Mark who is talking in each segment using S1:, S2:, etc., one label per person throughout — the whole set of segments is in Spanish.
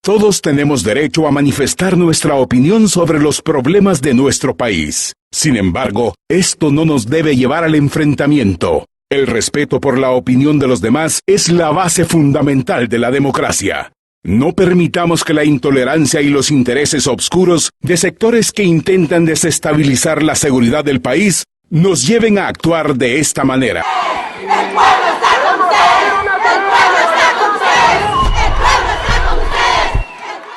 S1: Todos tenemos derecho a manifestar nuestra opinión sobre los problemas de nuestro país. Sin embargo, esto no nos debe llevar al enfrentamiento. El respeto por la opinión de los demás es la base fundamental de la democracia. No permitamos que la intolerancia y los intereses obscuros de sectores que intentan desestabilizar la seguridad del país nos lleven a actuar de esta manera.
S2: ¡El pueblo está con ustedes! ¡El pueblo está con ustedes! ¡El pueblo está con ustedes!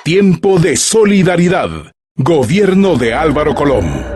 S1: Tiempo de solidaridad. Gobierno de Álvaro Colom.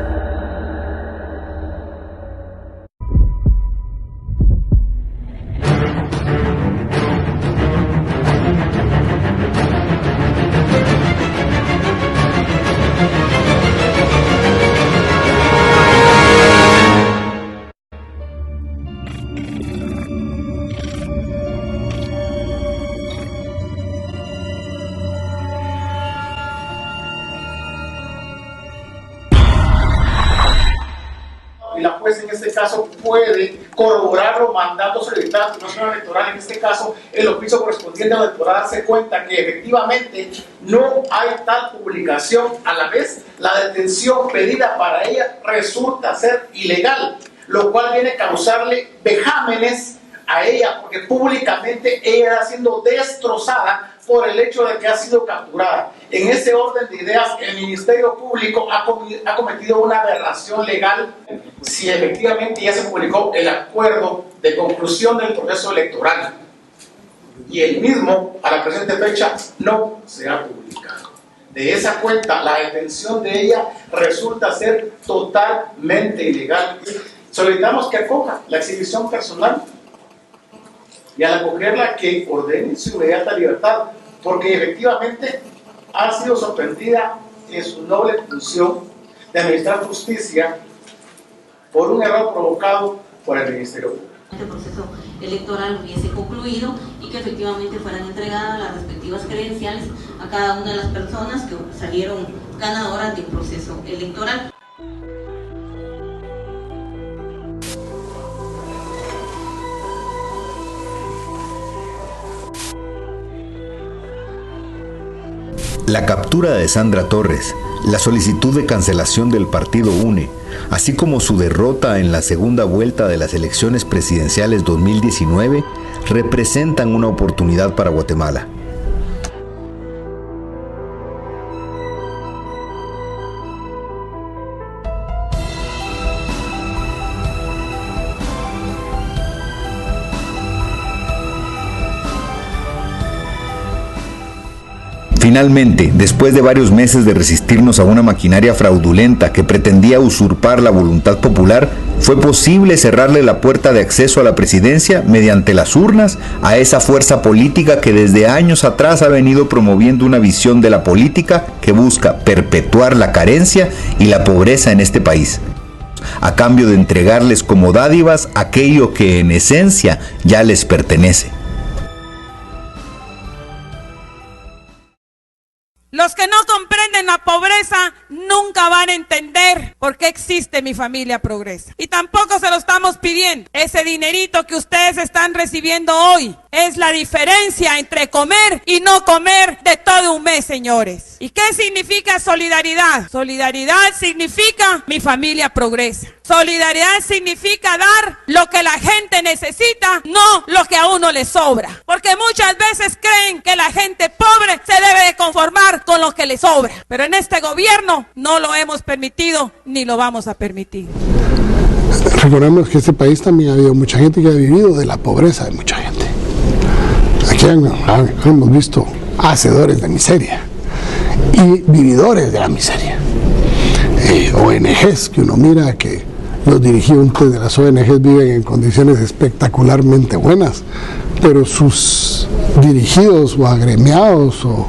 S3: Y la jueza en este caso puede corroborar los mandatos solicitados de la Nacional Electoral, en este caso el oficio correspondiente a la electoral, darse cuenta que efectivamente no hay tal publicación. A la vez, la detención pedida para ella resulta ser ilegal, lo cual viene a causarle vejámenes a ella, porque públicamente ella está siendo destrozada por el hecho de que ha sido capturada. En ese orden de ideas, el Ministerio Público ha cometido una aberración legal si efectivamente ya se publicó el acuerdo de conclusión del proceso electoral y el mismo a la presente fecha no se ha publicado. De esa cuenta, la detención de ella resulta ser totalmente ilegal. Solicitamos que acoja la exhibición personal y al acogerla que ordene su inmediata libertad, porque efectivamente ha sido sorprendida en su noble función de administrar justicia por un error provocado por el Ministerio Público.
S4: El proceso electoral hubiese concluido y que efectivamente fueran entregadas las respectivas credenciales a cada una de las personas que salieron ganadoras del proceso electoral.
S5: La captura de Sandra Torres, la solicitud de cancelación del partido UNE, así como su derrota en la segunda vuelta de las elecciones presidenciales 2019, representan una oportunidad para Guatemala. Finalmente, después de varios meses de resistirnos a una maquinaria fraudulenta que pretendía usurpar la voluntad popular, fue posible cerrarle la puerta de acceso a la presidencia mediante las urnas a esa fuerza política que desde años atrás ha venido promoviendo una visión de la política que busca perpetuar la carencia y la pobreza en este país, a cambio de entregarles como dádivas aquello que en esencia ya les pertenece.
S6: Los que no comprenden la pobreza nunca van a entender por qué existe Mi Familia Progresa. Y tampoco se lo estamos pidiendo. Ese dinerito que ustedes están recibiendo hoy es la diferencia entre comer y no comer de todo un mes, señores. ¿Y qué significa solidaridad? Solidaridad significa Mi Familia Progresa. Solidaridad significa dar lo que la gente necesita, no lo que a uno le sobra. Porque muchas veces creen que la gente pobre se debe de conformar con lo que le sobra. Pero en este gobierno no lo hemos permitido ni lo vamos a permitir.
S7: Recordemos que en este país también ha habido mucha gente que ha vivido de la pobreza de mucha gente. Aquí hemos visto hacedores de miseria y vividores de la miseria. ONGs que uno mira que los dirigentes de las ONGs viven en condiciones espectacularmente buenas, pero sus dirigidos o agremiados o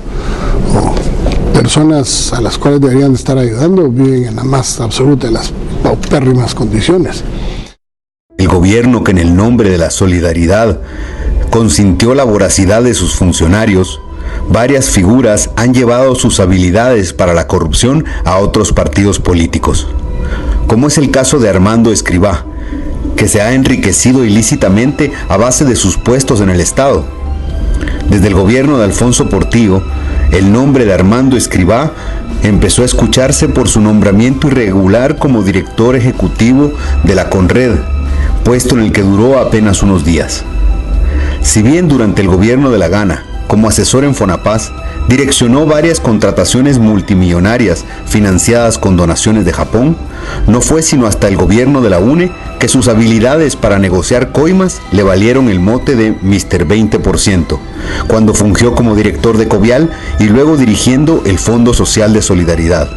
S7: personas a las cuales deberían estar ayudando viven en la más absoluta de las paupérrimas condiciones.
S5: El gobierno, que en el nombre de la solidaridad consintió la voracidad de sus funcionarios, varias figuras han llevado sus habilidades para la corrupción a otros partidos políticos, como es el caso de Armando Escrivá, que se ha enriquecido ilícitamente a base de sus puestos en el Estado. Desde el gobierno de Alfonso Portillo, El nombre de Armando Escrivá empezó a escucharse por su nombramiento irregular como director ejecutivo de la Conred, puesto en el que duró apenas unos días. Si bien durante el gobierno de la Gana, como asesor en Fonapaz, direccionó varias contrataciones multimillonarias financiadas con donaciones de Japón, no fue sino hasta el gobierno de la UNE que sus habilidades para negociar coimas le valieron el mote de Mr. 20%, cuando fungió como director de Covial y luego dirigiendo el Fondo Social de Solidaridad.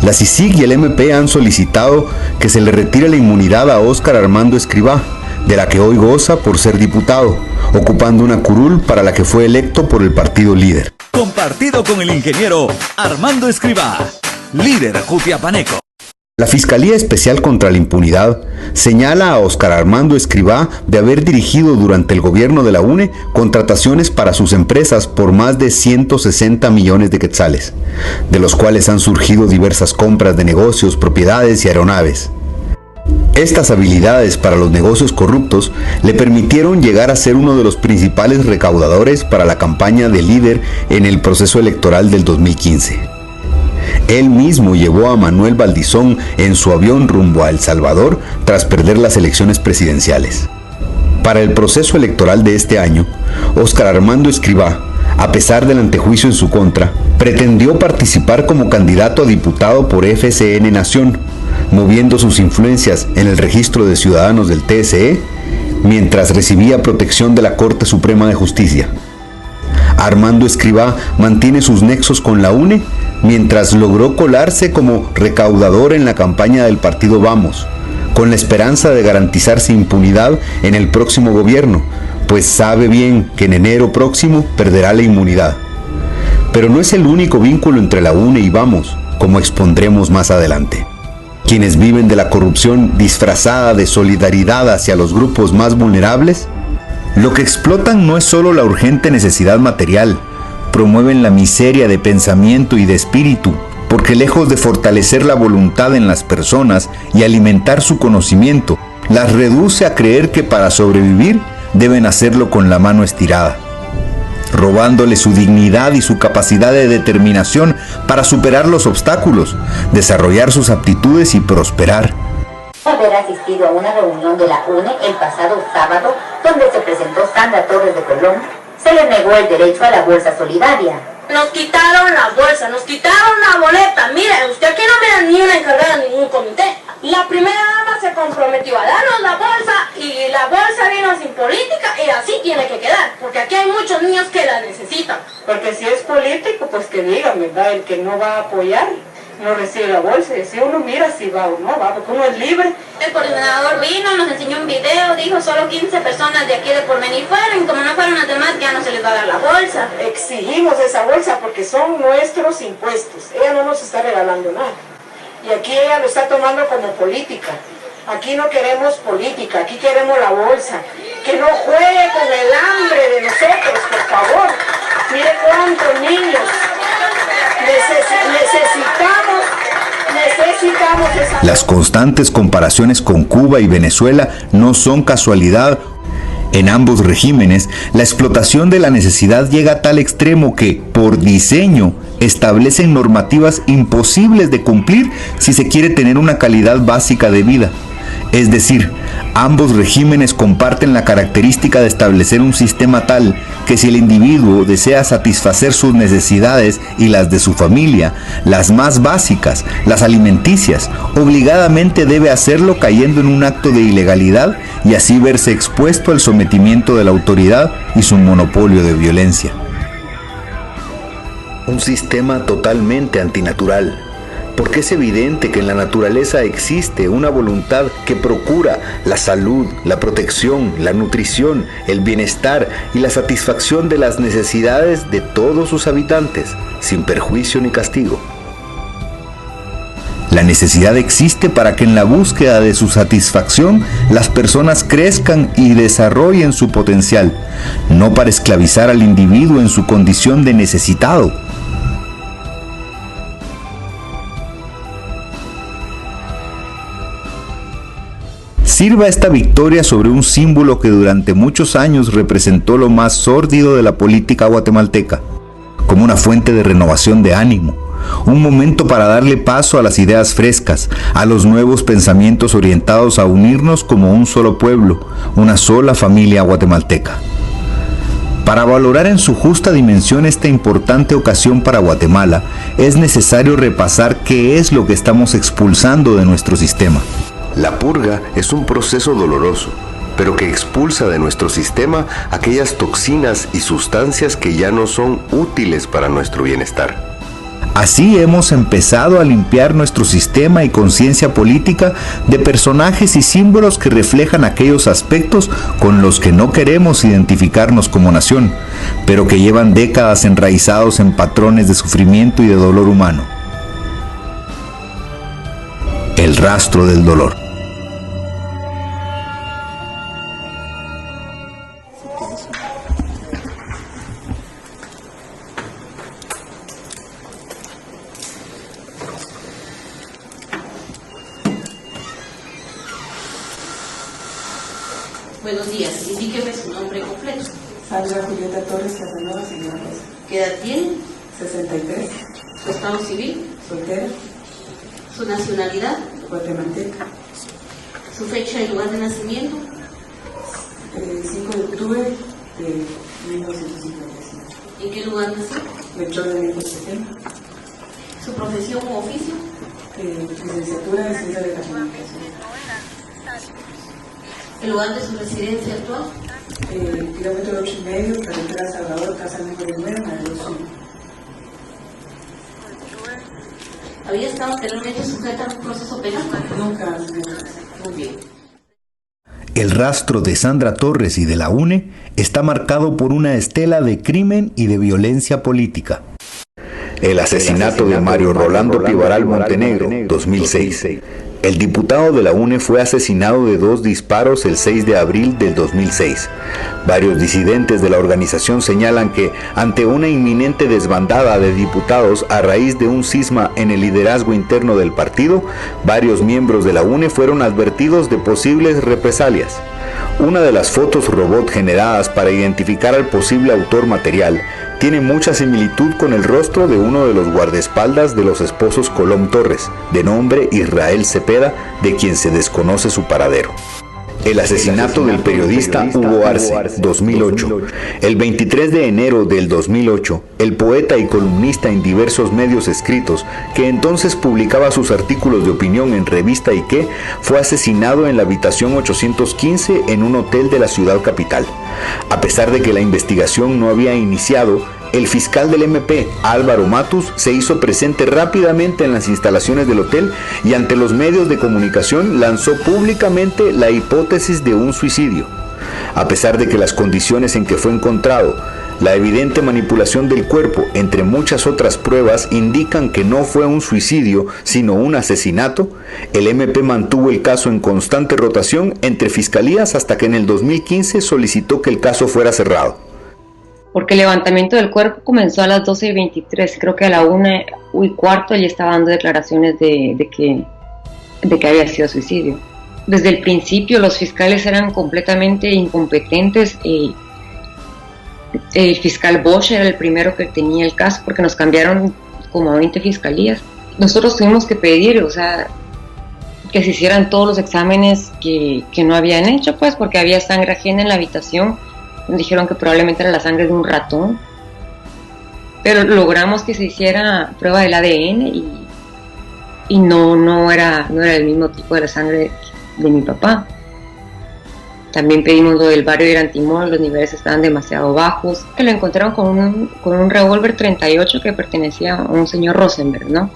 S5: La CICIG y el MP han solicitado que se le retire la inmunidad a Óscar Armando Escrivá, de la que hoy goza por ser diputado, ocupando una curul para la que fue electo por el partido líder.
S8: Compartido con el ingeniero Armando Escrivá, líder jutiapaneco.
S5: La Fiscalía Especial contra la Impunidad señala a Óscar Armando Escrivá de haber dirigido durante el gobierno de la UNE contrataciones para sus empresas por más de 160 millones de quetzales, de los cuales han surgido diversas compras de negocios, propiedades y aeronaves. Estas habilidades para los negocios corruptos le permitieron llegar a ser uno de los principales recaudadores para la campaña de líder en el proceso electoral del 2015. Él mismo llevó a Manuel Valdizón en su avión rumbo a El Salvador tras perder las elecciones presidenciales. Para el proceso electoral de este año, Óscar Armando Escrivá, a pesar del antejuicio en su contra, pretendió participar como candidato a diputado por FCN Nación, moviendo sus influencias en el registro de ciudadanos del TSE, mientras recibía protección de la Corte Suprema de Justicia. Armando Escrivá mantiene sus nexos con la UNE, mientras logró colarse como recaudador en la campaña del partido Vamos, con la esperanza de garantizarse impunidad en el próximo gobierno, pues sabe bien que en enero próximo perderá la inmunidad. Pero no es el único vínculo entre la UNE y Vamos, como expondremos más adelante. Quienes viven de la corrupción disfrazada de solidaridad hacia los grupos más vulnerables, lo que explotan no es solo la urgente necesidad material, promueven la miseria de pensamiento y de espíritu, porque lejos de fortalecer la voluntad en las personas y alimentar su conocimiento, las reduce a creer que para sobrevivir deben hacerlo con la mano estirada, robándole su dignidad y su capacidad de determinación para superar los obstáculos, desarrollar sus aptitudes y prosperar.
S9: Haber asistido a una reunión de la UNE el pasado sábado, donde se presentó Sandra Torres de Colón, se le negó el derecho a la bolsa solidaria.
S2: Nos quitaron la bolsa, nos quitaron la boleta. Mire, usted aquí no mira ni una encargada de ningún comité. La primera dama se comprometió a darnos la bolsa y la bolsa vino sin política y así tiene que quedar, porque aquí hay muchos niños que la necesitan.
S10: Porque si es político, pues que digan, ¿verdad? El que no va a apoyar no recibe la bolsa, y si uno mira si va o no va, porque uno es libre.
S4: El coordinador vino, nos enseñó un video, dijo solo 15 personas de aquí de Porvenir fueron, y como no fueron las demás ya no se les va a dar la bolsa.
S10: Exigimos esa bolsa porque son nuestros impuestos, ella no nos está regalando nada, y aquí ella lo está tomando como política. Aquí no queremos política, aquí queremos la bolsa. Que no juegue con el hambre de nosotros, por favor. Mire cuántos niños necesitamos esa...
S5: Las constantes comparaciones con Cuba y Venezuela no son casualidad. En ambos regímenes, la explotación de la necesidad llega a tal extremo que, por diseño, establecen normativas imposibles de cumplir si se quiere tener una calidad básica de vida. Es decir, ambos regímenes comparten la característica de establecer un sistema tal que si el individuo desea satisfacer sus necesidades y las de su familia, las más básicas, las alimenticias, obligadamente debe hacerlo cayendo en un acto de ilegalidad y así verse expuesto al sometimiento de la autoridad y su monopolio de violencia. Un sistema totalmente antinatural, porque es evidente que en la naturaleza existe una voluntad que procura la salud, la protección, la nutrición, el bienestar y la satisfacción de las necesidades de todos sus habitantes, sin perjuicio ni castigo. La necesidad existe para que en la búsqueda de su satisfacción las personas crezcan y desarrollen su potencial, no para esclavizar al individuo en su condición de necesitado. Sirva esta victoria sobre un símbolo que durante muchos años representó lo más sórdido de la política guatemalteca, como una fuente de renovación de ánimo, un momento para darle paso a las ideas frescas, a los nuevos pensamientos orientados a unirnos como un solo pueblo, una sola familia guatemalteca. Para valorar en su justa dimensión esta importante ocasión para Guatemala, es necesario repasar qué es lo que estamos expulsando de nuestro sistema.
S11: La purga es un proceso doloroso, pero que expulsa de nuestro sistema aquellas toxinas y sustancias que ya no son útiles para nuestro bienestar.
S5: Así hemos empezado a limpiar nuestro sistema y conciencia política de personajes y símbolos que reflejan aquellos aspectos con los que no queremos identificarnos como nación, pero que llevan décadas enraizados en patrones de sufrimiento y de dolor humano. El rastro del dolor.
S4: Buenos días, indíqueme su nombre completo.
S12: Sandra Julieta Torres Casanova, señora Rosa.
S4: ¿Qué edad tiene?
S12: 63.
S4: ¿Su estado civil?
S12: Soltera.
S4: ¿Su nacionalidad?
S12: Guatemalteca.
S4: ¿Su fecha y lugar de nacimiento?
S12: 5 de octubre de 1955.
S4: ¿En qué lugar nació?
S12: Lector de 1970.
S4: ¿Su profesión u oficio?
S12: Licenciatura en Ciencia de la Comunicación.
S4: ¿El lugar de su residencia actual?
S12: Kilómetro 8,5, carretera Salvador, casa número 9, Morelos Sur.
S4: ¿Había estado anteriormente sujeta a un proceso penal?
S12: Nunca.
S4: Muy bien.
S5: El rastro de Sandra Torres y de la UNE está marcado por una estela de crimen y de violencia política. El asesinato de Mario Rolando Pivaral Montenegro, 2006. El diputado de la UNE fue asesinado de 2 disparos el 6 de abril del 2006. Varios disidentes de la organización señalan que, ante una inminente desbandada de diputados a raíz de un cisma en el liderazgo interno del partido, varios miembros de la UNE fueron advertidos de posibles represalias. Una de las fotos robot generadas para identificar al posible autor material tiene mucha similitud con el rostro de uno de los guardaespaldas de los esposos Colom Torres, de nombre Israel Cepeda, de quien se desconoce su paradero. El asesinato del periodista Hugo Arce, 2008. El 23 de enero del 2008, el poeta y columnista en diversos medios escritos, que entonces publicaba sus artículos de opinión en Revista Ike, fue asesinado en la habitación 815 en un hotel de la ciudad capital. A pesar de que la investigación no había iniciado, el fiscal del MP, Álvaro Matus, se hizo presente rápidamente en las instalaciones del hotel y ante los medios de comunicación lanzó públicamente la hipótesis de un suicidio. A pesar de que las condiciones en que fue encontrado, la evidente manipulación del cuerpo, entre muchas otras pruebas, indican que no fue un suicidio, sino un asesinato, el MP mantuvo el caso en constante rotación entre fiscalías hasta que en el 2015 solicitó que el caso fuera cerrado.
S13: Porque el levantamiento del cuerpo comenzó a las 12:23, creo que a la 1:15 ya estaba dando declaraciones de que había sido suicidio. Desde el principio los fiscales eran completamente incompetentes. El fiscal Bosch era el primero que tenía el caso porque nos cambiaron como a 20 fiscalías. Nosotros tuvimos que pedir, que se hicieran todos los exámenes que no habían hecho, pues porque había sangre ajena en la habitación. Nos dijeron que probablemente era la sangre de un ratón, pero logramos que se hiciera prueba del ADN y no era el mismo tipo de la sangre de mi papá. También pedimos lo del bario erantimol, los niveles estaban demasiado bajos. Lo encontraron con un revólver 38 que pertenecía a un señor Rosenberg, ¿no?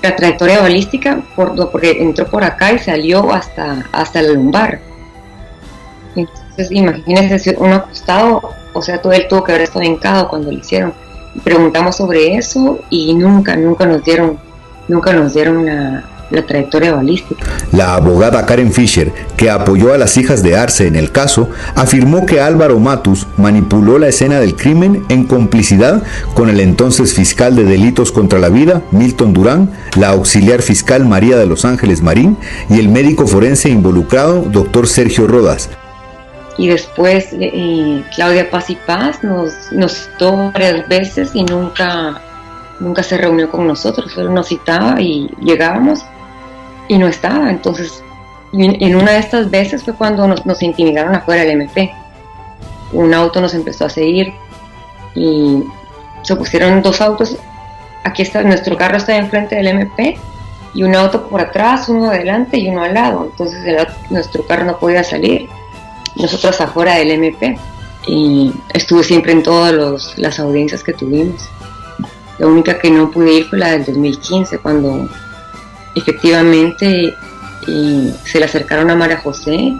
S13: La trayectoria balística, porque entró por acá y salió hasta la lumbar. Entonces, imagínense, uno acostado, todo él tuvo que haber estado hincado cuando lo hicieron. Preguntamos sobre eso y nunca nos dieron la trayectoria balística.
S5: La abogada Karen Fisher, que apoyó a las hijas de Arce en el caso, afirmó que Álvaro Matus manipuló la escena del crimen en complicidad con el entonces fiscal de delitos contra la vida, Milton Durán, la auxiliar fiscal María de los Ángeles Marín y el médico forense involucrado, doctor Sergio Rodas.
S13: Y después Claudia Paz y Paz nos citó varias veces y nunca se reunió con nosotros, solo nos citaba y llegábamos y no estaba. Entonces, en una de estas veces fue cuando nos intimidaron afuera del MP. Un auto nos empezó a seguir y se pusieron 2 autos. Aquí está, nuestro carro está enfrente del MP y un auto por atrás, uno adelante y uno al lado. Entonces nuestro carro no podía salir, nosotros afuera del MP. Y estuve siempre en todas las audiencias que tuvimos. La única que no pude ir fue la del 2015, cuando efectivamente se le acercaron a María José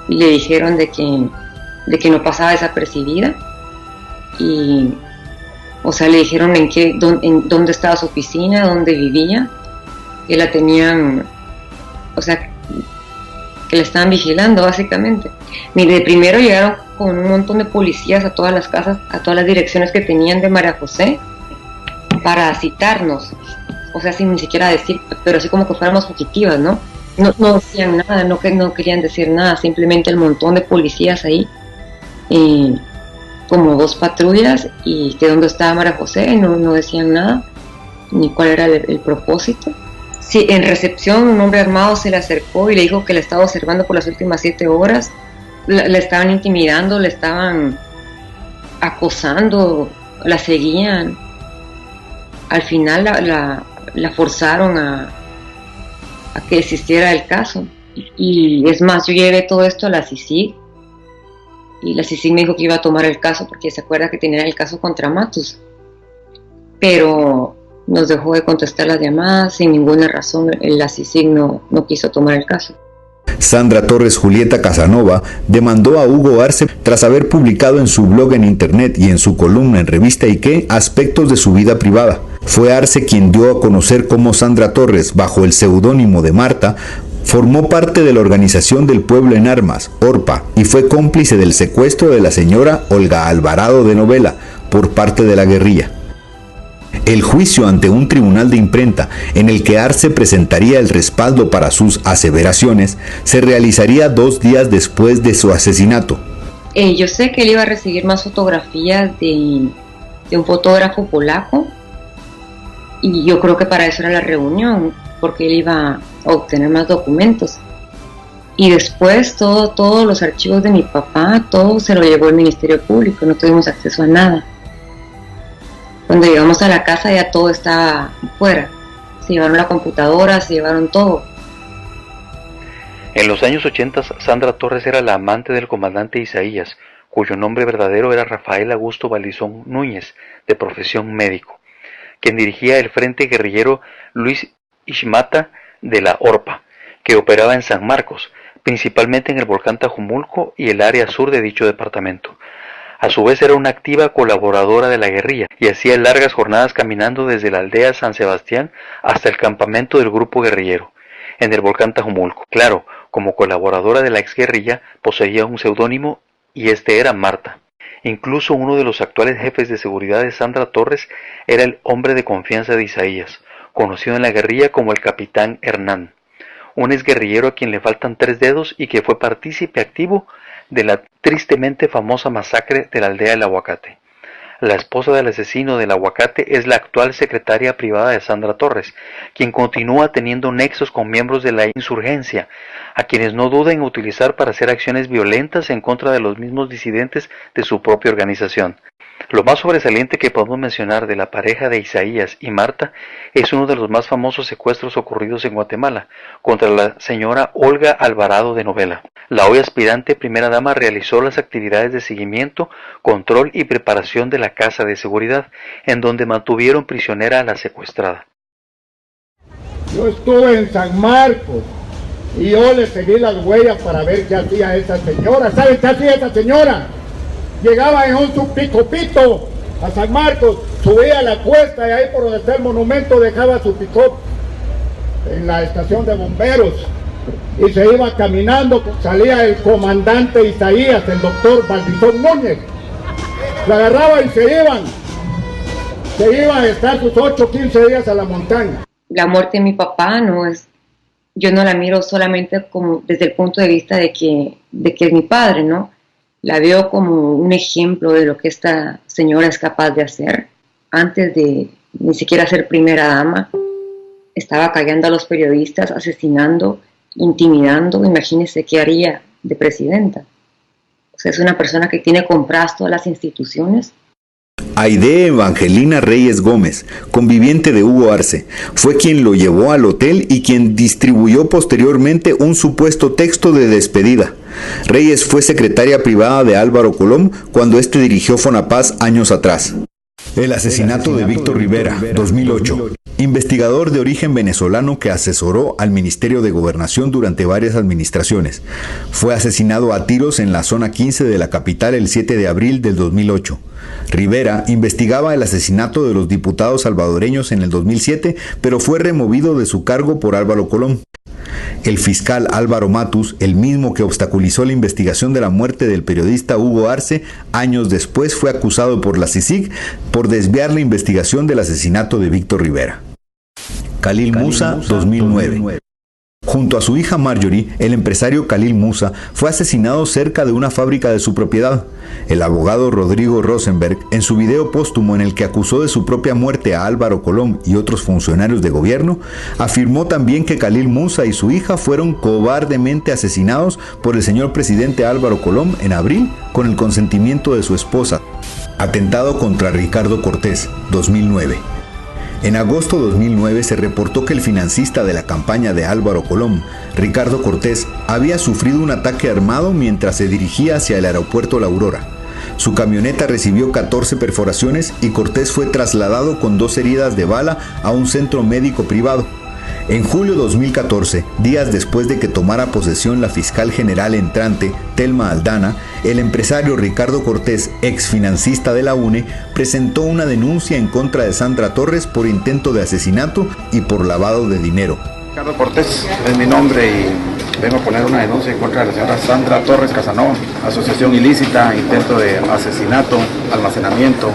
S13: y le dijeron de que no pasaba desapercibida. Y, o sea, le dijeron en dónde estaba su oficina, dónde vivía, que la tenían, o sea, que la estaban vigilando básicamente. Mire, primero llegaron con un montón de policías a todas las casas, a todas las direcciones que tenían de María José para citarnos, o sea, sin ni siquiera decir, pero así como que fuéramos fugitivas, ¿no? No decían nada, no querían decir nada, simplemente el montón de policías ahí, como 2 patrullas, y que dónde estaba María José, no decían nada, ni cuál era el propósito. Sí, en recepción un hombre armado se le acercó y le dijo que la estaba observando por las últimas 7 horas, la estaban intimidando, la estaban acosando, la seguían. Al final la forzaron a que desistiera del caso. Y es más, yo llevé todo esto a la CICIG y la CICIG me dijo que iba a tomar el caso porque se acuerda que tenía el caso contra Matus, pero nos dejó de contestar las llamadas sin ninguna razón. La CICIG no quiso tomar el caso.
S5: Sandra Torres Julieta Casanova demandó a Hugo Arce tras haber publicado en su blog en internet y en su columna en Revista Ike aspectos de su vida privada. Fue Arce quien dio a conocer cómo Sandra Torres, bajo el seudónimo de Marta, formó parte de la Organización del Pueblo en Armas, ORPA, y fue cómplice del secuestro de la señora Olga Alvarado de Novela por parte de la guerrilla. El juicio ante un tribunal de imprenta, en el que Arce presentaría el respaldo para sus aseveraciones, se realizaría 2 días después de su asesinato.
S13: Yo sé que él iba a recibir más fotografías de un fotógrafo polaco, y yo creo que para eso era la reunión, porque él iba a obtener más documentos. Y después todos los archivos de mi papá, todo se lo llevó el Ministerio Público, no tuvimos acceso a nada. Cuando llegamos a la casa ya todo estaba fuera, se llevaron la computadora, se llevaron todo.
S14: En los años 80, Sandra Torres era la amante del comandante Isaías, cuyo nombre verdadero era Rafael Augusto Balizón Núñez, de profesión médico, quien dirigía el Frente Guerrillero Luis Ixmata de la ORPA, que operaba en San Marcos, principalmente en el volcán Tajumulco y el área sur de dicho departamento. A su vez era una activa colaboradora de la guerrilla y hacía largas jornadas caminando desde la aldea San Sebastián hasta el campamento del grupo guerrillero, en el volcán Tajumulco. Claro, como colaboradora de la exguerrilla poseía un seudónimo y este era Marta. Incluso uno de los actuales jefes de seguridad de Sandra Torres era el hombre de confianza de Isaías, conocido en la guerrilla como el Capitán Hernán, un exguerrillero a quien le faltan 3 dedos y que fue partícipe activo de la tristemente famosa masacre de la aldea del Aguacate. La esposa del asesino del Aguacate es la actual secretaria privada de Sandra Torres, quien continúa teniendo nexos con miembros de la insurgencia, a quienes no duda en utilizar para hacer acciones violentas en contra de los mismos disidentes de su propia organización. Lo más sobresaliente que podemos mencionar de la pareja de Isaías y Marta es uno de los más famosos secuestros ocurridos en Guatemala contra la señora Olga Alvarado de Novela. La hoy aspirante primera dama realizó las actividades de seguimiento, control y preparación de la casa de seguridad, en donde mantuvieron prisionera a la secuestrada.
S15: Yo estuve en San Marcos y yo le seguí las huellas para ver qué hacía esa señora. ¿Saben qué hacía esa señora? Llegaba en un subpicopito a San Marcos, subía a la cuesta y ahí por donde está el monumento dejaba su pick-up en la estación de bomberos y se iba caminando. Salía el comandante Isaías, el doctor Balizón Núñez, la agarraba y se iban a estar sus 8 o 15 días a la montaña.
S13: La muerte de mi papá yo no la miro solamente como desde el punto de vista de que es mi padre, ¿no? La veo como un ejemplo de lo que esta señora es capaz de hacer. Antes de ni siquiera ser primera dama, estaba callando a los periodistas, asesinando, intimidando. Imagínense qué haría de presidenta. O sea, es una persona que tiene compradas todas las instituciones.
S5: Aide Evangelina Reyes Gómez, conviviente de Hugo Arce, fue quien lo llevó al hotel y quien distribuyó posteriormente un supuesto texto de despedida. Reyes fue secretaria privada de Álvaro Colom cuando éste dirigió Fonapaz años atrás. El asesinato de Víctor Rivera, 2008. Investigador de origen venezolano que asesoró al Ministerio de Gobernación durante varias administraciones. Fue asesinado a tiros en la zona 15 de la capital el 7 de abril del 2008. Rivera investigaba el asesinato de los diputados salvadoreños en el 2007, pero fue removido de su cargo por Álvaro Colom. El fiscal Álvaro Matus, el mismo que obstaculizó la investigación de la muerte del periodista Hugo Arce, años después fue acusado por la CICIG por desviar la investigación del asesinato de Víctor Rivera. Khalil Musa, 2009. Junto a su hija Marjorie, el empresario Khalil Musa fue asesinado cerca de una fábrica de su propiedad. El abogado Rodrigo Rosenberg, en su video póstumo en el que acusó de su propia muerte a Álvaro Colom y otros funcionarios de gobierno, afirmó también que Khalil Musa y su hija fueron cobardemente asesinados por el señor presidente Álvaro Colom en abril con el consentimiento de su esposa. Atentado contra Ricardo Cortés, 2009. En agosto de 2009 se reportó que el financista de la campaña de Álvaro Colom, Ricardo Cortés, había sufrido un ataque armado mientras se dirigía hacia el aeropuerto La Aurora. Su camioneta recibió 14 perforaciones y Cortés fue trasladado con 2 heridas de bala a un centro médico privado. En julio de 2014, días después de que tomara posesión la fiscal general entrante, Telma Aldana, el empresario Ricardo Cortés, ex financista de la UNE, presentó una denuncia en contra de Sandra Torres por intento de asesinato y por lavado de dinero.
S16: Ricardo Cortés es mi nombre y vengo a poner una denuncia en contra de la señora Sandra Torres Casanova, asociación ilícita, intento de asesinato, almacenamiento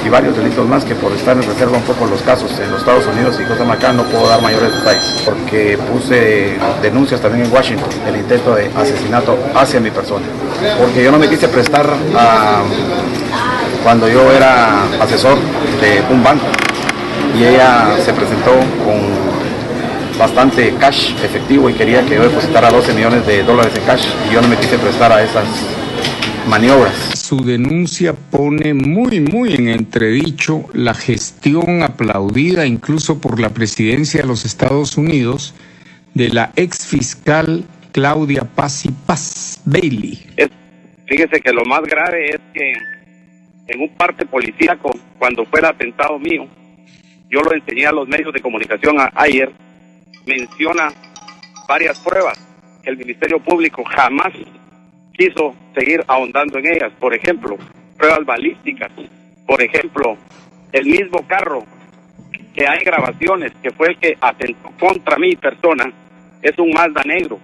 S16: y varios delitos más que por estar en reserva un poco los casos en los Estados Unidos y cosas acá no puedo dar mayores detalles porque puse denuncias también en Washington el intento de asesinato hacia mi persona porque yo no me quise prestar cuando yo era asesor de un banco y ella se presentó con bastante cash efectivo y quería que yo depositara $12 millones en cash y yo no me quise prestar a esas maniobras.
S17: Su denuncia pone muy en entredicho la gestión aplaudida incluso por la presidencia de los Estados Unidos de la ex fiscal Claudia Paz Bailey.
S18: Fíjese que lo más grave es que en un parte policíaco, cuando fue el atentado mío, yo lo enseñé a los medios de comunicación ayer, menciona varias pruebas que el Ministerio Público jamás quiso seguir ahondando en ellas. Por ejemplo, pruebas balísticas. Por ejemplo, el mismo carro que hay grabaciones que fue el que atentó contra mi persona es un Mazda negro,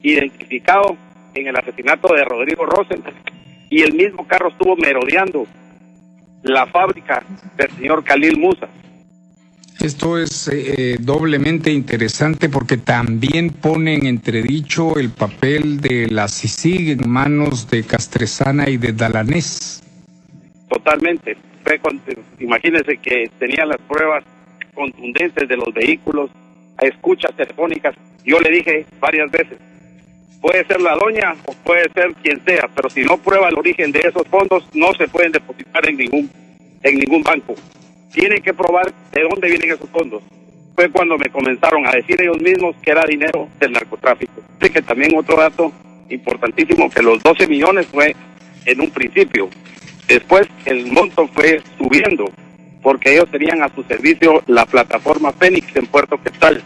S18: identificado en el asesinato de Rodrigo Rosenberg, y el mismo carro estuvo merodeando la fábrica del señor Khalil Musa.
S17: Esto es doblemente interesante porque también pone en entredicho el papel de la CICIG en manos de Castresana y de Dalanés.
S18: Totalmente. Imagínense que tenía las pruebas contundentes de los vehículos, a escuchas telefónicas. Yo le dije varias veces, puede ser la doña o puede ser quien sea, pero si no prueba el origen de esos fondos, no se pueden depositar en ningún banco. Tienen que probar de dónde vienen esos fondos. Fue cuando me comenzaron a decir ellos mismos que era dinero del narcotráfico. Así que también otro dato importantísimo, que los 12 millones fue en un principio. Después el monto fue subiendo, porque ellos tenían a su servicio la plataforma Fénix en Puerto Quetzal.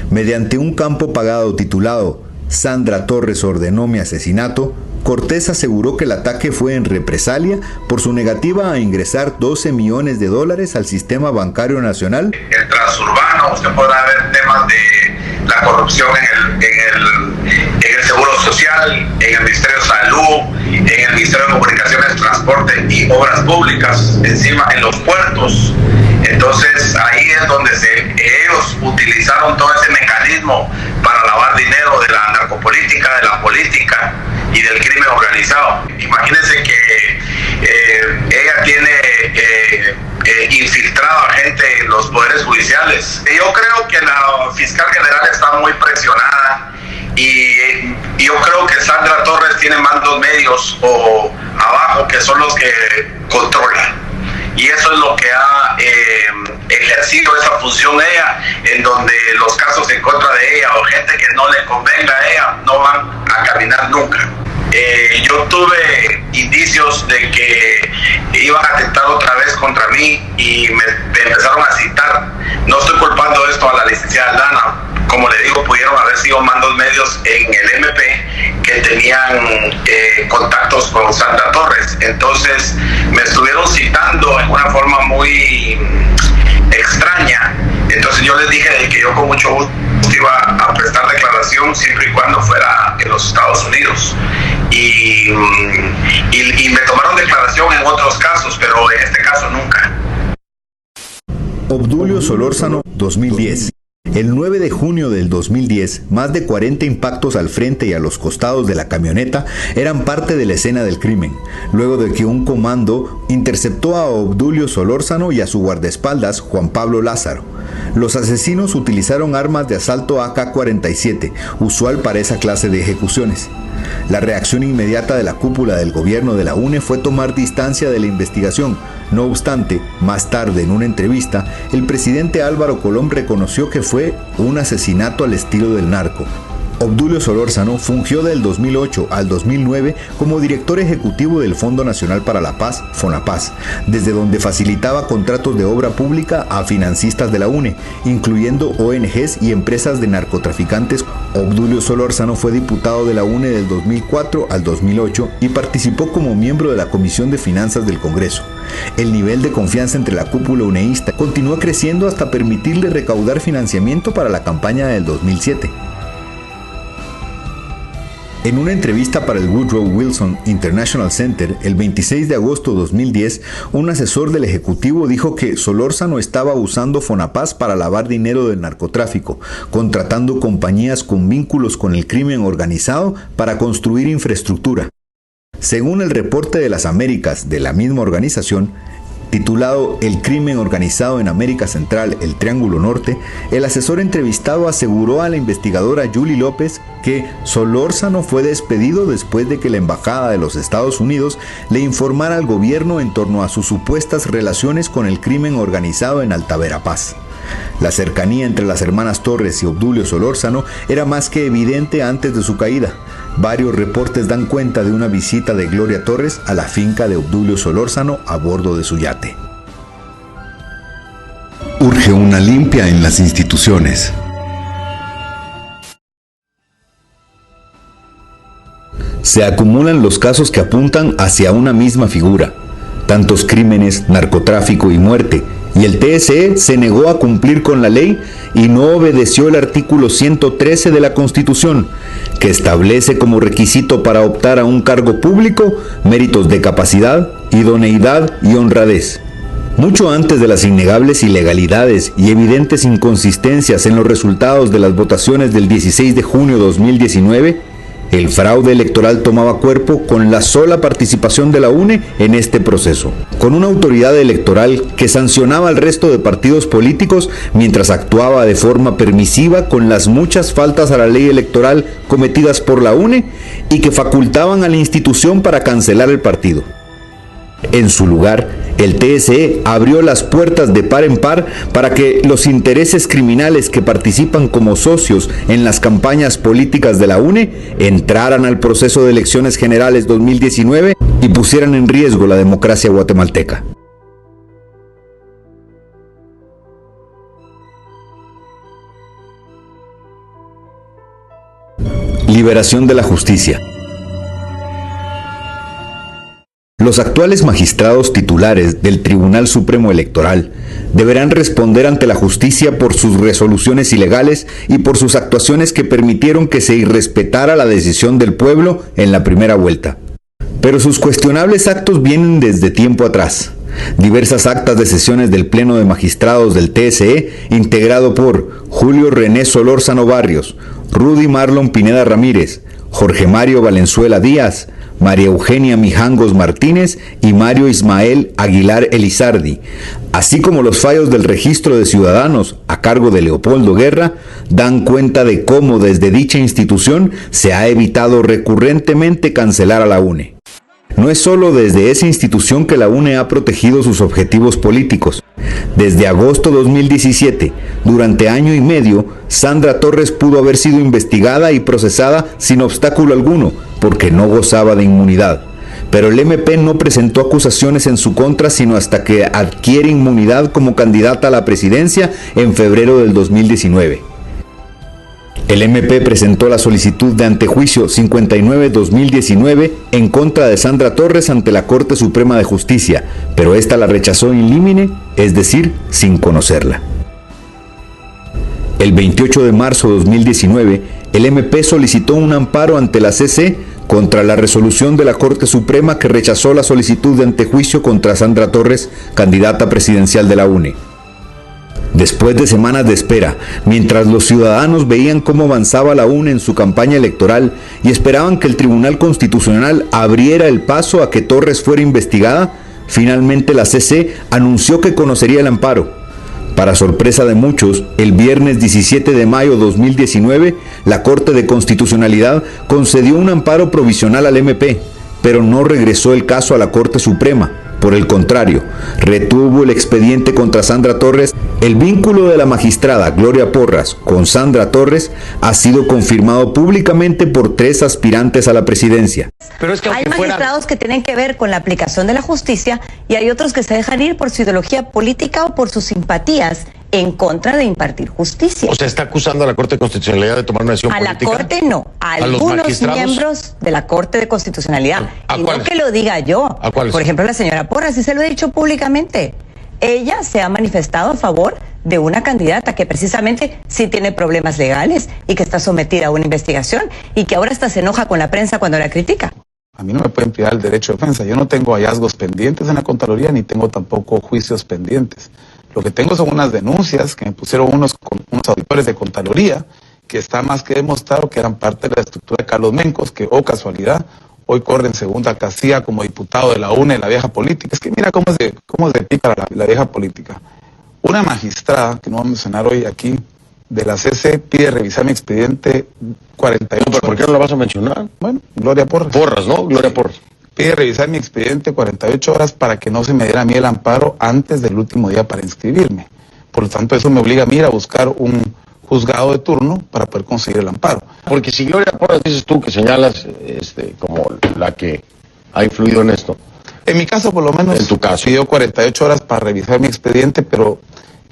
S5: Mediante un campo pagado titulado Sandra Torres ordenó mi asesinato, Cortés aseguró que el ataque fue en represalia por su negativa a ingresar $12 millones al sistema bancario nacional.
S19: El transurbano, usted podrá ver temas de la corrupción en el Seguro Social, en el Ministerio de Salud, en el Ministerio de Comunicaciones, Transporte y Obras Públicas, encima en los puertos. Entonces ahí es donde ellos utilizaron todo ese mecanismo para lavar dinero de la narcopolítica, de la política, y del crimen organizado. Imagínense que ella tiene infiltrado a gente en los poderes judiciales. Yo creo que la fiscal general está muy presionada y yo creo que Sandra Torres tiene mandos medios o abajo que son los que controlan, y eso es lo que ha ejercido esa función ella, en donde los casos en contra de ella o gente que no le convenga a ella no van a caminar nunca. Yo tuve indicios de que iban a atentar otra vez contra mí y me empezaron a citar. No estoy culpando esto a la licenciada Aldana. Como le digo, pudieron haber sido mandos medios en el MP que tenían contactos con Sandra Torres. Entonces me estuvieron citando en una forma muy extraña. Entonces yo les dije de que yo con mucho gusto iba a prestar declaración siempre y cuando fuera en los Estados Unidos. Y me tomaron declaración en otros casos, pero en este caso nunca.
S5: Obdulio Solórzano, 2010. El 9 de junio del 2010, más de 40 impactos al frente y a los costados de la camioneta eran parte de la escena del crimen, luego de que un comando interceptó a Obdulio Solórzano y a su guardaespaldas, Juan Pablo Lázaro. Los asesinos utilizaron armas de asalto AK-47, usual para esa clase de ejecuciones. La reacción inmediata de la cúpula del gobierno de la UNE fue tomar distancia de la investigación. No obstante, más tarde en una entrevista, el presidente Álvaro Colom reconoció que fue un asesinato al estilo del narco. Obdulio Solórzano fungió del 2008 al 2009 como director ejecutivo del Fondo Nacional para la Paz, FONAPAZ, desde donde facilitaba contratos de obra pública a financistas de la UNE, incluyendo ONGs y empresas de narcotraficantes. Obdulio Solórzano fue diputado de la UNE del 2004 al 2008 y participó como miembro de la Comisión de Finanzas del Congreso. El nivel de confianza entre la cúpula uneísta continuó creciendo hasta permitirle recaudar financiamiento para la campaña del 2007. En una entrevista para el Woodrow Wilson International Center, el 26 de agosto de 2010, un asesor del Ejecutivo dijo que Solórzano estaba usando FONAPAZ para lavar dinero del narcotráfico, contratando compañías con vínculos con el crimen organizado para construir infraestructura. Según el reporte de las Américas de la misma organización, titulado El crimen organizado en América Central, el Triángulo Norte, el asesor entrevistado aseguró a la investigadora Julie López que Solórzano fue despedido después de que la Embajada de los Estados Unidos le informara al gobierno en torno a sus supuestas relaciones con el crimen organizado en Alta Verapaz. La cercanía entre las hermanas Torres y Obdulio Solórzano era más que evidente antes de su caída. Varios reportes dan cuenta de una visita de Gloria Torres a la finca de Obdulio Solórzano a bordo de su yate.
S11: Urge una limpia en las instituciones. Se acumulan los casos que apuntan hacia una misma figura. Tantos crímenes, narcotráfico y muerte, y el TSE se negó a cumplir con la ley y no obedeció el artículo 113 de la Constitución, que establece como requisito para optar a un cargo público méritos de capacidad, idoneidad y honradez. Mucho antes de las innegables ilegalidades y evidentes inconsistencias en los resultados de las votaciones del 16 de junio de 2019, el fraude electoral tomaba cuerpo con la sola participación de la UNE en este proceso, con una autoridad electoral que sancionaba al resto de partidos políticos mientras actuaba de forma permisiva con las muchas faltas a la ley electoral cometidas por la UNE y que facultaban a la institución para cancelar el partido. En su lugar, el TSE abrió las puertas de par en par para que los intereses criminales que participan como socios en las campañas políticas de la UNE entraran al proceso de elecciones generales 2019 y pusieran en riesgo la democracia guatemalteca. Liberación de la justicia. Los actuales magistrados titulares del Tribunal Supremo Electoral deberán responder ante la justicia por sus resoluciones ilegales y por sus actuaciones que permitieron que se irrespetara la decisión del pueblo en la primera vuelta. Pero sus cuestionables actos vienen desde tiempo atrás. Diversas actas de sesiones del Pleno de Magistrados del TSE, integrado por Julio René Solórzano Barrios, Rudy Marlon Pineda Ramírez,
S5: Jorge Mario Valenzuela Díaz, María Eugenia Mijangos Martínez y Mario Ismael Aguilar Elizardi, así como los fallos del registro de ciudadanos a cargo de Leopoldo Guerra, dan cuenta de cómo desde dicha institución se ha evitado recurrentemente cancelar a la UNE. No es solo desde esa institución que la UNE ha protegido sus objetivos políticos. Desde agosto 2017, durante año y medio, Sandra Torres pudo haber sido investigada y procesada sin obstáculo alguno, porque no gozaba de inmunidad. Pero el MP no presentó acusaciones en su contra sino hasta que adquiere inmunidad como candidata a la presidencia en febrero del 2019. El MP presentó la solicitud de antejuicio 59-2019 en contra de Sandra Torres ante la Corte Suprema de Justicia, pero esta la rechazó in limine, es decir, sin conocerla. El 28 de marzo de 2019, el MP solicitó un amparo ante la CC contra la resolución de la Corte Suprema que rechazó la solicitud de antejuicio contra Sandra Torres, candidata presidencial de la UNE. Después de semanas de espera, mientras los ciudadanos veían cómo avanzaba la UNE en su campaña electoral y esperaban que el Tribunal Constitucional abriera el paso a que Torres fuera investigada, finalmente la CC anunció que conocería el amparo. Para sorpresa de muchos, el viernes 17 de mayo de 2019, la Corte de Constitucionalidad concedió un amparo provisional al MP, pero no regresó el caso a la Corte Suprema. Por el contrario, retuvo el expediente contra Sandra Torres. El vínculo de la magistrada Gloria Porras con Sandra Torres ha sido confirmado públicamente por 3 aspirantes a la presidencia.
S20: Pero es que hay magistrados que tienen que ver con la aplicación de la justicia y hay otros que se dejan ir por su ideología política o por sus simpatías en contra de impartir justicia.
S21: O sea, está acusando a la Corte de Constitucionalidad de tomar una decisión política.
S20: A la Corte no, a algunos miembros de la Corte de Constitucionalidad. Y no que lo diga yo.
S21: ¿A cuáles?
S20: Por ejemplo, la señora Porras, y se lo he dicho públicamente. Ella se ha manifestado a favor de una candidata que precisamente sí tiene problemas legales y que está sometida a una investigación y que ahora hasta se enoja con la prensa cuando la critica.
S16: A mí no me pueden privar el derecho de defensa. Yo no tengo hallazgos pendientes en la Contraloría ni tengo tampoco juicios pendientes. Lo que tengo son unas denuncias que me pusieron unos auditores de Contraloría que está más que demostrado que eran parte de la estructura de Carlos Mencos, que, oh casualidad, hoy corre en segunda casilla como diputado de la UNE, la vieja política. Es que mira cómo se pica la vieja política. Una magistrada, que no voy a mencionar hoy aquí, de la CC, pide revisar mi expediente 48
S21: ¿Pero por qué no la vas a mencionar?
S16: Bueno, Gloria Porras.
S21: Porras, ¿no? Gloria Porras.
S16: Pide revisar mi expediente 48 horas para que no se me diera a mí el amparo antes del último día para inscribirme. Por lo tanto, eso me obliga a mí a buscar un juzgado de turno para poder conseguir el amparo.
S21: Porque si Gloria Porras dices tú que señalas como la que ha influido en esto.
S16: En mi caso, por lo menos,
S21: en tu caso,
S16: pidió 48 horas para revisar mi expediente, pero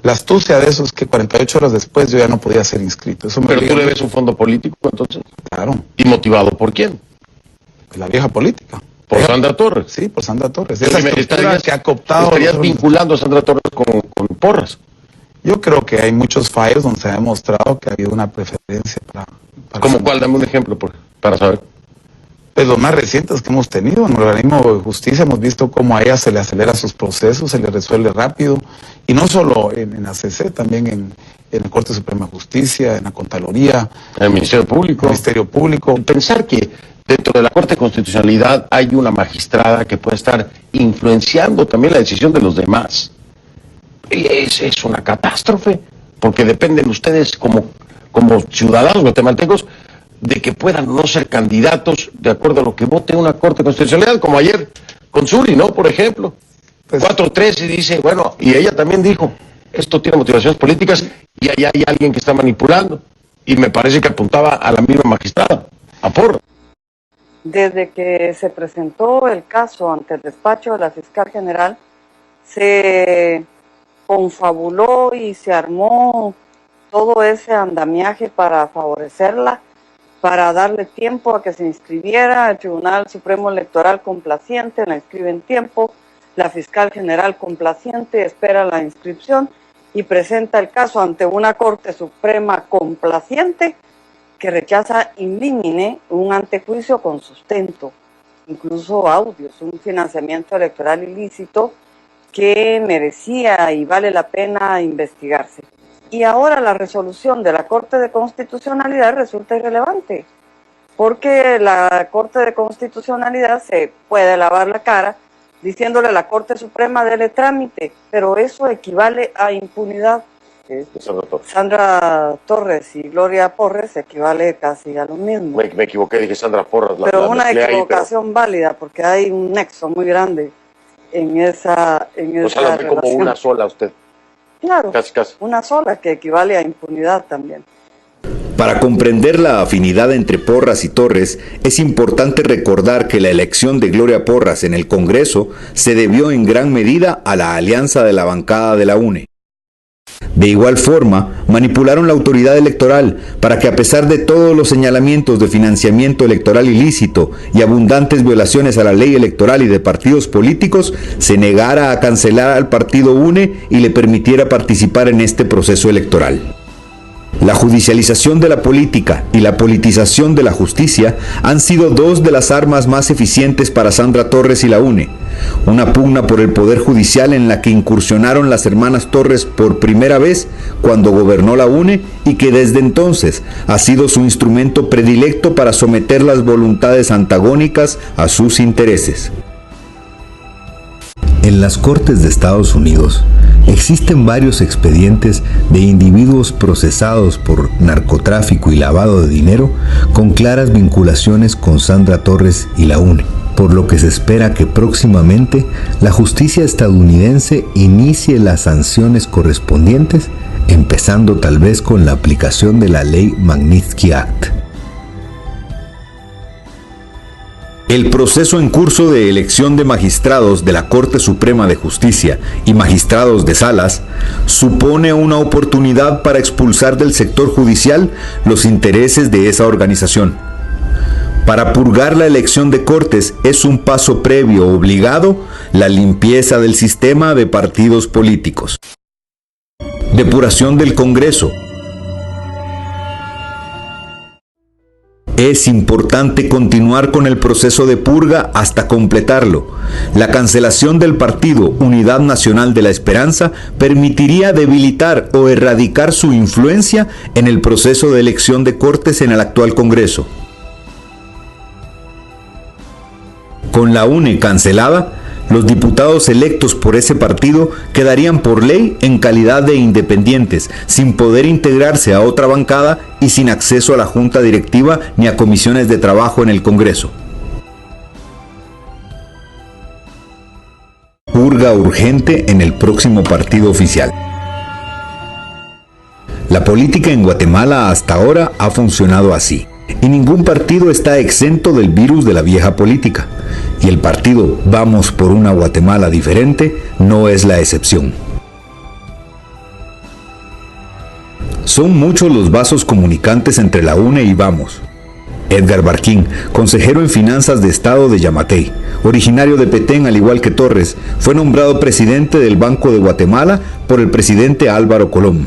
S16: la astucia de eso es que 48 horas después yo ya no podía ser inscrito. Eso me
S21: ¿Pero tú le ves un fondo político entonces?
S16: Claro.
S21: ¿Y motivado por quién?
S16: La vieja política.
S21: ¿Por Sandra Torres?
S16: Sí, por Sandra Torres. Esa estructura que ha cooptado...
S21: ¿Estarías vinculando a Sandra Torres con Porras?
S16: Yo creo que hay muchos fallos donde se ha demostrado que ha habido una preferencia para
S21: ¿Cómo cuál? Dame un ejemplo para saber.
S16: Pues los más recientes que hemos tenido en el organismo de justicia hemos visto cómo a ella se le acelera sus procesos, se le resuelve rápido, y no solo en la CC, también en la Corte Suprema de Justicia, en la Contraloría,
S21: en el Ministerio Público. Pensar que dentro de la Corte de Constitucionalidad hay una magistrada que puede estar influenciando también la decisión de los demás. Es una catástrofe, porque dependen ustedes como ciudadanos guatemaltecos de que puedan no ser candidatos de acuerdo a lo que vote una Corte de Constitucionalidad, como ayer con Zuri, ¿no? Por ejemplo, 4-3 y dice, bueno, y ella también dijo, esto tiene motivaciones políticas y allá hay alguien que está manipulando, y me parece que apuntaba a la misma magistrada, a Porras.
S22: Desde que se presentó el caso ante el despacho de la fiscal general, se confabuló y se armó todo ese andamiaje para favorecerla, para darle tiempo a que se inscribiera. El Tribunal Supremo Electoral complaciente la inscribe en tiempo, la fiscal general complaciente espera la inscripción y presenta el caso ante una Corte Suprema complaciente que rechaza in limine un antejuicio con sustento, incluso audios, un financiamiento electoral ilícito que merecía y vale la pena investigarse. Y ahora la resolución de la Corte de Constitucionalidad resulta irrelevante. porque la Corte de Constitucionalidad se puede lavar la cara diciéndole a la Corte Suprema dele trámite, pero eso equivale a impunidad. Sandra Torres y Gloria Porras equivale casi a lo mismo.
S21: Me equivoqué, dije Sandra Porras.
S22: Pero una equivocación válida, porque hay un nexo muy grande en esa
S21: o sea, la ve como una sola usted.
S22: Claro,
S21: casi.
S22: Una sola que equivale a impunidad también.
S5: Para comprender la afinidad entre Porras y Torres, es importante recordar que la elección de Gloria Porras en el Congreso se debió en gran medida a la alianza de la bancada de la UNE. De igual forma, manipularon la autoridad electoral para que, a pesar de todos los señalamientos de financiamiento electoral ilícito y abundantes violaciones a la ley electoral y de partidos políticos, se negara a cancelar al partido UNE y le permitiera participar en este proceso electoral. La judicialización de la política y la politización de la justicia han sido dos de las armas más eficientes para Sandra Torres y la UNE. Una pugna por el poder judicial en la que incursionaron las hermanas Torres por primera vez cuando gobernó la UNE y que desde entonces ha sido su instrumento predilecto para someter las voluntades antagónicas a sus intereses. En las Cortes de Estados Unidos existen varios expedientes de individuos procesados por narcotráfico y lavado de dinero con claras vinculaciones con Sandra Torres y la UNE, por lo que se espera que próximamente la justicia estadounidense inicie las sanciones correspondientes, empezando tal vez con la aplicación de la ley Magnitsky Act. El proceso en curso de elección de magistrados de la Corte Suprema de Justicia y magistrados de salas supone una oportunidad para expulsar del sector judicial los intereses de esa organización. Para purgar la elección de cortes es un paso previo obligado la limpieza del sistema de partidos políticos. Depuración del Congreso. Es importante continuar con el proceso de purga hasta completarlo. La cancelación del partido Unidad Nacional de la Esperanza permitiría debilitar o erradicar su influencia en el proceso de elección de cortes en el actual Congreso. Con la UNE cancelada, los diputados electos por ese partido quedarían por ley en calidad de independientes, sin poder integrarse a otra bancada y sin acceso a la junta directiva ni a comisiones de trabajo en el Congreso. Purga urgente en el próximo partido oficial. La política en Guatemala hasta ahora ha funcionado así, y ningún partido está exento del virus de la vieja política. Y el partido Vamos por una Guatemala diferente no es la excepción. Son muchos los vasos comunicantes entre la UNE y Vamos. Edgar Barquín, consejero en Finanzas de Estado de Yamatei, originario de Petén al igual que Torres, fue nombrado presidente del Banco de Guatemala por el presidente Álvaro Colom.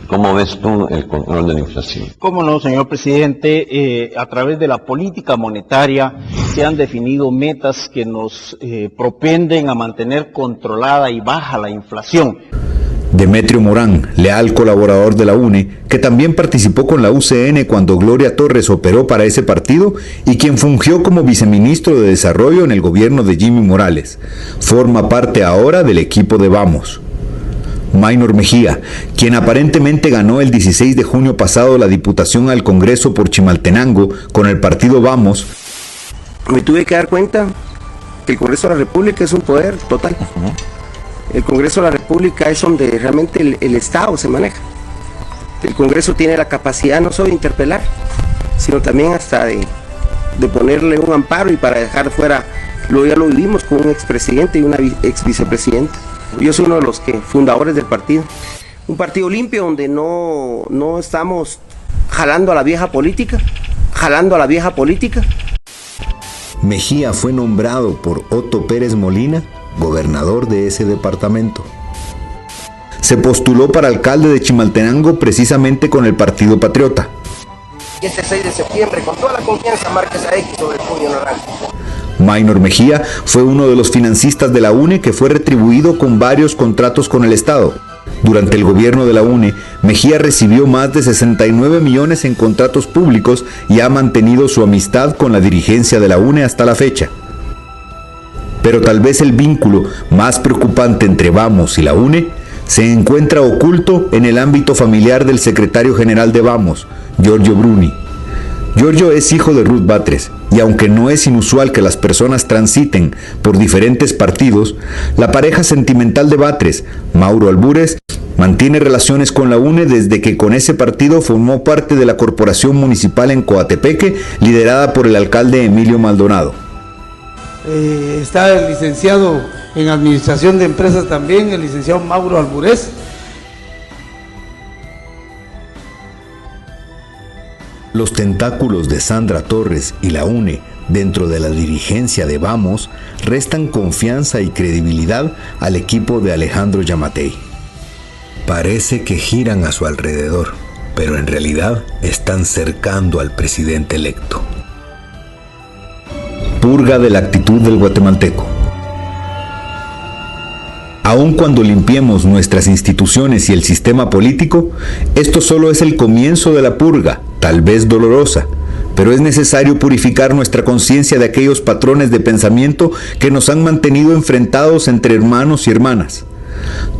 S21: ¿Cómo ves tú el control de la inflación?
S1: ¿Cómo no, señor presidente? A través de la política monetaria se han definido metas que nos propenden a mantener controlada y baja la inflación.
S5: Demetrio Morán, leal colaborador de la UNE, que también participó con la UCN cuando Gloria Torres operó para ese partido y quien fungió como viceministro de Desarrollo en el gobierno de Jimmy Morales, forma parte ahora del equipo de Vamos. Maynor Mejía, quien aparentemente ganó el 16 de junio pasado la diputación al Congreso por Chimaltenango con el partido Vamos.
S3: Me tuve que dar cuenta que el Congreso de la República es un poder total. El Congreso de la República es donde realmente el Estado se maneja. El Congreso tiene la capacidad no solo de interpelar, sino también hasta de ponerle un amparo y para dejar fuera, ya lo vivimos con un expresidente y una exvicepresidenta. Yo soy uno de los fundadores del partido. Un partido limpio donde no estamos jalando a la vieja política,
S5: Mejía fue nombrado por Otto Pérez Molina, gobernador de ese departamento. Se postuló para alcalde de Chimaltenango precisamente con el Partido Patriota.
S3: Y este 6 de septiembre, con toda la confianza, marques a X sobre el puño naranja.
S5: Maynor Mejía fue uno de los financistas de la UNE que fue retribuido con varios contratos con el Estado.
S11: Durante el gobierno de la UNE, Mejía recibió más de 69 millones en contratos públicos y ha mantenido su amistad con la dirigencia de la UNE hasta la fecha. Pero tal vez el vínculo más preocupante entre Vamos y la UNE se encuentra oculto en el ámbito familiar del secretario general de Vamos, Giorgio Bruni. Giorgio es hijo de Ruth Batres, y aunque no es inusual que las personas transiten por diferentes partidos, la pareja sentimental de Batres, Mauro Albures, mantiene relaciones con la UNE desde que con ese partido formó parte de la corporación municipal en Coatepeque, liderada por el alcalde Emilio Maldonado.
S6: Está el licenciado en Administración de Empresas también, el licenciado Mauro Albures.
S11: Los tentáculos de Sandra Torres y la UNE dentro de la dirigencia de Vamos restan confianza y credibilidad al equipo de Alejandro Yamatei. Parece que giran a su alrededor, pero en realidad están cercando al presidente electo. Purga de la actitud del guatemalteco. Aun cuando limpiemos nuestras instituciones y el sistema político, esto solo es el comienzo de la purga, tal vez dolorosa, pero es necesario purificar nuestra conciencia de aquellos patrones de pensamiento que nos han mantenido enfrentados entre hermanos y hermanas.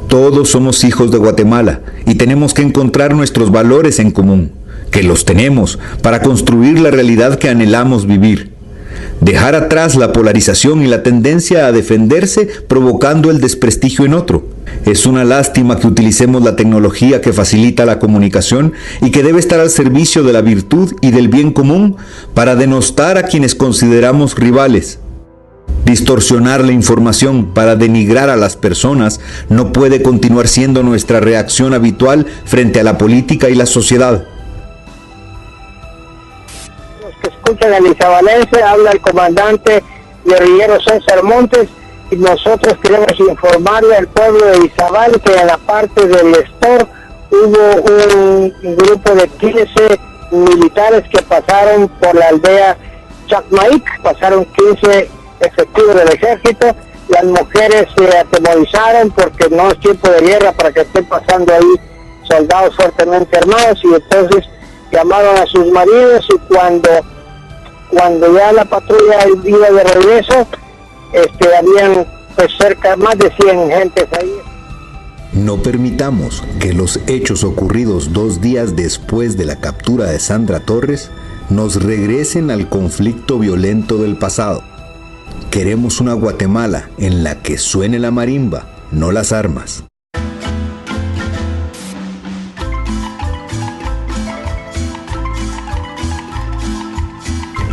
S11: Todos somos hijos de Guatemala y tenemos que encontrar nuestros valores en común, que los tenemos para construir la realidad que anhelamos vivir. Dejar atrás la polarización y la tendencia a defenderse provocando el desprestigio en otro. Es una lástima que utilicemos la tecnología que facilita la comunicación y que debe estar al servicio de la virtud y del bien común para denostar a quienes consideramos rivales. Distorsionar la información para denigrar a las personas no puede continuar siendo nuestra reacción habitual frente a la política y la sociedad.
S7: Escuchan a Lizabalense, habla el comandante guerrillero César Montes, y nosotros queremos informarle al pueblo de Izabal que en la parte del Estor hubo un grupo de 15 militares que pasaron por la aldea Chacmaic, pasaron 15 efectivos del ejército. Las mujeres se atemorizaron porque no es tiempo de guerra para que estén pasando ahí soldados fuertemente armados, y entonces llamaron a sus maridos, y cuando ya la patrulla iba de regreso, habían pues cerca más de 100 gentes ahí.
S11: No permitamos que los hechos ocurridos 2 días después de la captura de Sandra Torres nos regresen al conflicto violento del pasado. Queremos una Guatemala en la que suene la marimba, no las armas.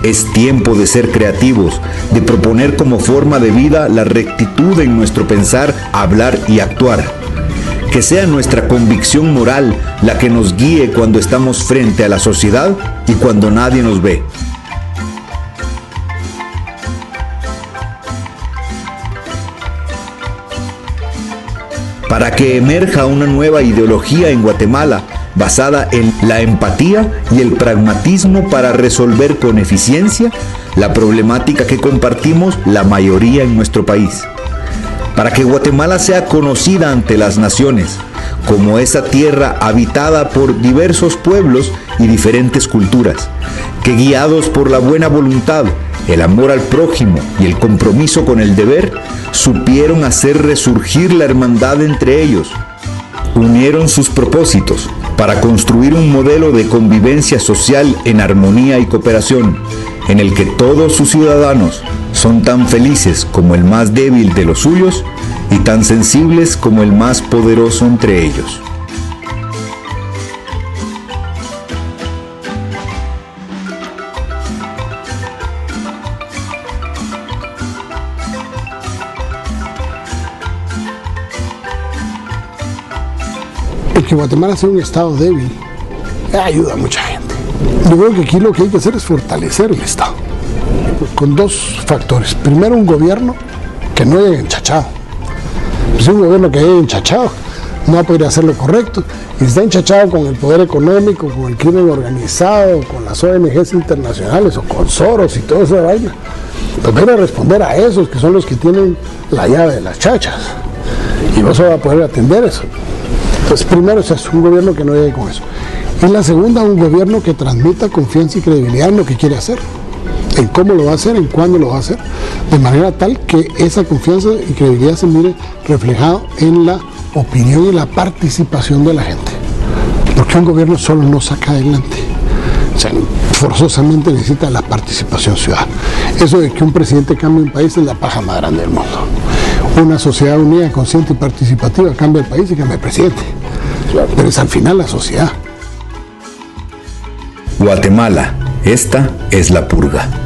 S11: Es tiempo de ser creativos, de proponer como forma de vida la rectitud en nuestro pensar, hablar y actuar. Que sea nuestra convicción moral la que nos guíe cuando estamos frente a la sociedad y cuando nadie nos ve. Para que emerja una nueva ideología en Guatemala, basada en la empatía y el pragmatismo para resolver con eficiencia la problemática que compartimos la mayoría en nuestro país. Para que Guatemala sea conocida ante las naciones como esa tierra habitada por diversos pueblos y diferentes culturas, que guiados por la buena voluntad, el amor al prójimo y el compromiso con el deber, supieron hacer resurgir la hermandad entre ellos. Unieron sus propósitos para construir un modelo de convivencia social en armonía y cooperación, en el que todos sus ciudadanos son tan felices como el más débil de los suyos y tan sensibles como el más poderoso entre ellos.
S23: El que Guatemala sea un estado débil ayuda a mucha gente. Yo creo que aquí lo que hay que hacer es fortalecer el estado, con 2 factores. Primero, un gobierno que no llegue enchachado. Si un gobierno que llegue enchachado no va a poder hacer lo correcto, y está enchachado con el poder económico, con el crimen organizado, con las ONGs internacionales o con Soros y toda esa vaina, pues van a responder a esos que son los que tienen la llave de las chachas, y no se va a poder atender eso. Entonces, primero es eso, un gobierno que no llegue con eso. Y la segunda, un gobierno que transmita confianza y credibilidad en lo que quiere hacer, en cómo lo va a hacer, en cuándo lo va a hacer, de manera tal que esa confianza y credibilidad se mire reflejado en la opinión y la participación de la gente. Porque un gobierno solo no saca adelante. O sea, forzosamente necesita la participación ciudadana. Eso de que un presidente cambie un país es la paja más grande del mundo. Una sociedad unida, consciente y participativa cambia el país y cambia el presidente. Pero es al final la sociedad.
S11: Guatemala, esta es la purga.